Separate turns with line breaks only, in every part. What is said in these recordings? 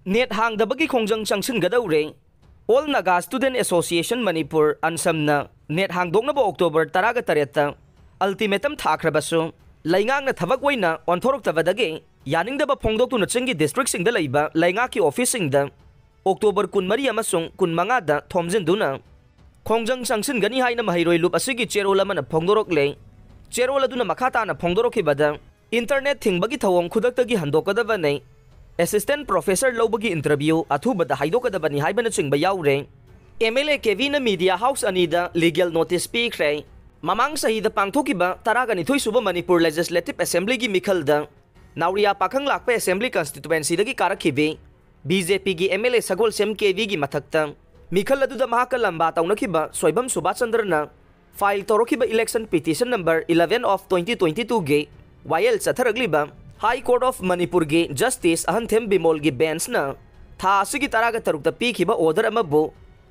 net हांगदबगी खोंजंग चंगसिनगदौरे all Naga student association Manipur अनसमना नेट हांगदोंगनब अक्टोबर 13 अल्टीमेटम थाख्रबसु लैंगांगना थबक ओइना ऑनथोरक्तबदगे यानिंगदब फोंगदोक्तुना चिंगी डिस्ट्रिक्टसिंगदा लैबा लैंगाकी ऑफिससिंगदा अक्टोबर 14 अमसुंग 15 थोमजिनदुना खोंजंग चंगसिनगनी हाइना महिरोइ लुप असिगी चेरोल अमना फोंगदोरक्ले चेरोल अदुना मखाताना फोंगदोरखिबदा इंटरनेट थिंगबगी थवोंग खुदक्तगी हंदोकदबनै असिस्टेंट प्रोफेसर लौबगी इंटरव्यू अथुबदा हाइदोकदबनी हाइबना चिंगबा याउरे एमएलए केवीना मीडिया हाउस अनीदा लीगल नोटिस पीख्रे ममांग सहीदा पांगथोकिबा 12 सुब मणिपुर लेजिस्लेटिव असेंबली की मिखलदा नाउरिया पाखंग लाकपे असेंबली कंस्टिट्युएंसीदगी कारखिबे बीजेपी की एमएलए सगोलसेम केवी की मथक्ता मिखल अदुदा महाका लंबा तौनखिबा सोइबम सुभाषचंद्रना फाइल तौरखिबा election petition number 11 of 2022 gay vial चथरगलिबा हाई कोर्ट ऑफ मणिपुर के जस्टिस अहंथेम बिमोल की बेंच ना था असिगी 13 पीखिबा ऑर्डर अमबो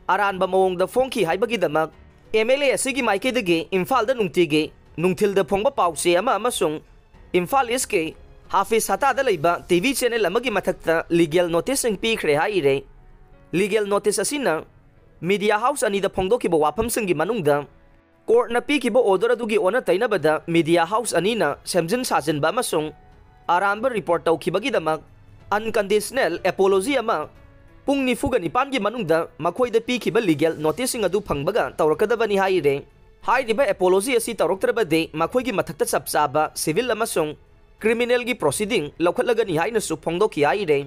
अरानबा मवोंगदा फोंखि हाइबगिदमक एमएलए असिगी माइकेदगे इम्फालदा नुंगतिगे नुंगथिलदा फोंगबा पाउसे अमा अमसुंग इम्फाल ईस्टके हाफिज हतादा लैबा टीवी चैनल अमगी मथक्ता लीगल नोटिस पीख्रे हाइरे लीगल नोटिस असिना मीडिया हाउस अनीदा फोंगदोकिबा वाफमसिंगी मनुंगदा कोर्टना पीखिबा ऑर्डर अदुगी ओना तैनबदा मीडिया हाउस अनीना सेमजिन साजिनबा अमसुंग आरानबा रिपोर्ट तौखिबगिदमक अनकंडीशनल एपोलॉजी अमा पुंग 94 की मनुंगदा मखोइदा पीखिबा लीगल नोटिसिंग अदु फंगबगा तौरकदबनी हाइरे हाइरिबा एपोलॉजी असि तौरक्तरबदे मखोइगी मथक्ता चपचाबा सिविल अमसुंग क्रिमिनल की प्रोसीडिंग लौखटलगनी हाइनसु फोंगदोखि हाइरे